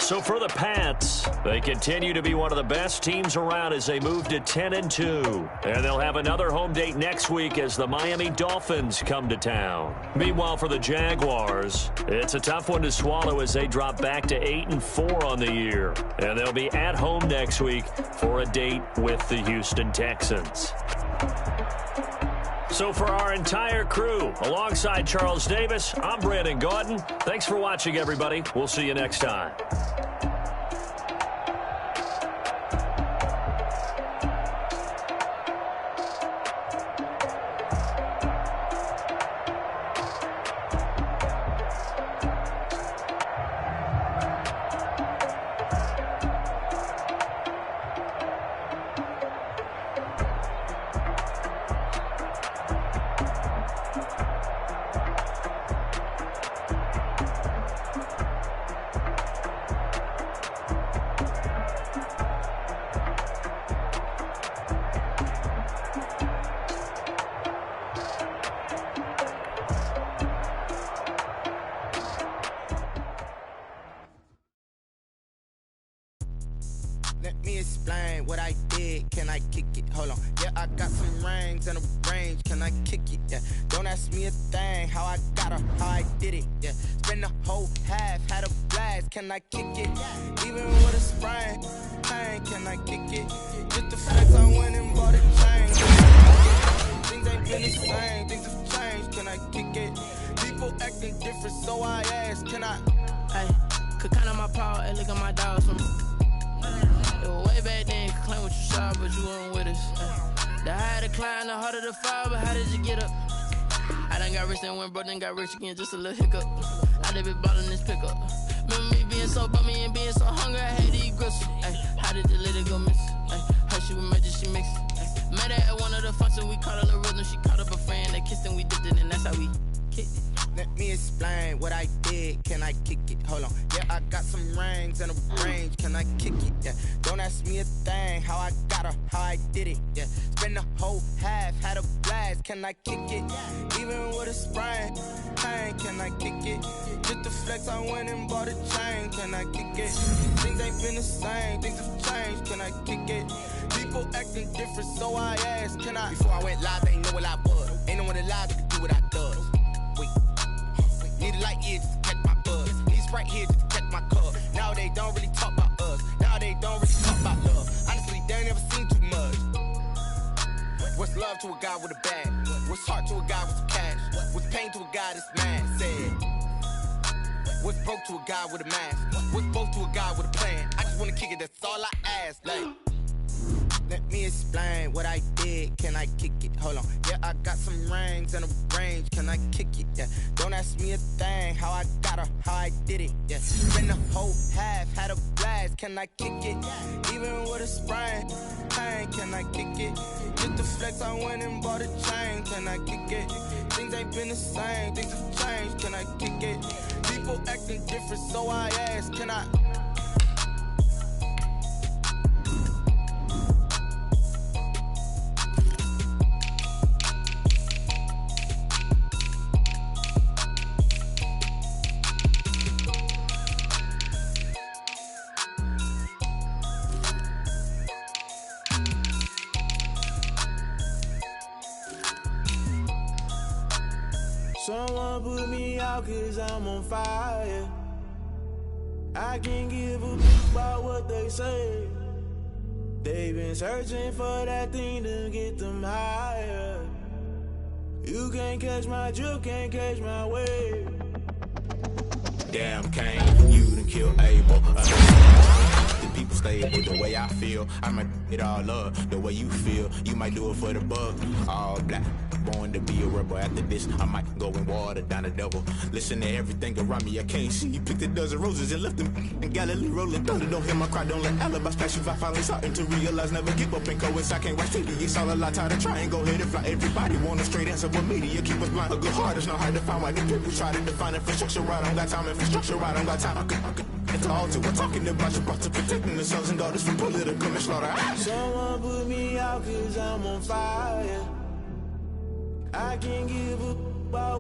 So for the Pats, they continue to be one of the best teams around as they move to 10-2. And they'll have another home date next week as the Miami Dolphins come to town. Meanwhile, for the Jaguars, it's a tough one to swallow as they drop back to 8-4 on the year. And they'll be at home next week for a date with the Houston Texans. So for our entire crew, alongside Charles Davis, I'm Brandon Gaudin. Thanks for watching, everybody. We'll see you next time. Let me explain what I did. Can I kick it? Hold on. Yeah, I got some rings and a range. Can I kick it? Yeah. Don't ask me a thing. How I got her, how I did it. Yeah. Spend the whole half, had a blast. Can I kick it? Even with a sprain, pain. Can I kick it? Just the flex, I went and bought a chain. Things ain't been the same. Things have changed. Can I kick it? People acting different, so I ask. Can I? Hey, could count on my power and look at my dogs from. Way back then, could claim what you saw, but you weren't with us. The higher the climb, the harder the fall, but how did you get up? I done got rich and went broke, then got rich again, just a little hiccup. I done been ballin' this pickup. Remember me being so bummy and being so hungry, I had to eat gristle. How did the lady go miss? Her she was magic, she mixed. Met her at one of the functions, we caught a little rhythm, she caught up a friend, they kissed and we dipped it, and that's how we kicked it. Let me explain what I did. Can I kick it? Hold on. Yeah, I got some rings and a range. Can I kick it? Yeah. Don't ask me a thing. How I got her, how I did it. Yeah. Spend the whole half, had a blast. Can I kick it? Even with a sprain, pain. Can I kick it? Just the flex, I went and bought a chain. Can I kick it? Things ain't been the same. Things have changed. Can I kick it? People acting different, so I asked. Can I? Before I went live, they ain't know what I was. Ain't no one alive that could do what I does. Wait. Need a light here just to catch my buzz. Need Sprite here just to catch my cup. Now they don't really talk about us. Now they don't really talk about love. Honestly, they ain't never seen too much. What's love to a guy with a bag? What's heart to a guy with some cash? What's pain to a guy that's mad? Said. What's broke to a guy with a mask? What's broke to a guy with a plan? I just wanna kick it, that's all I ask. Like. Let me explain what I did. Can I kick it? Hold on. Yeah, I got some rings and a range. Can I kick it? Yeah. Don't ask me a thing. How I got her, how I did it. Yeah. Spend the whole half, had a blast. Can I kick it? Even with a sprain, pain. Can I kick it? Just the flex, I went and bought a chain. Can I kick it? Things ain't been the same. Things have changed. Can I kick it? People acting different, so I ask. Can I? Someone put me out 'cause I'm on fire. I can't give a f about what they say. They've been searching for that thing to get them higher. You can't catch my drift, can't catch my wave. Damn, Kane, you done killed Abel. The people stable the way I feel. I might it all up the way you feel. You might do it for the buck. All black, born to be a rebel. After this, I might go and water down the devil. Listen to everything around me, I can't see. You picked a dozen roses and left them in Galilee rolling thunder. Don't hear my cry, don't let alibis pass you. I finally starting to realize, never give up and coincide. Can't watch TV, it's all a lot. Time to try and go ahead and fly. Everybody want a straight answer, but media keep us blind. A good heart is not hard to find. Why the people try to define infrastructure right? I don't got time, infrastructure right? I don't got time. It's all to we're talking about you, brought to protecting the sons and daughters from political manslaughter. Someone put me out 'cause I'm on fire. I can't give a about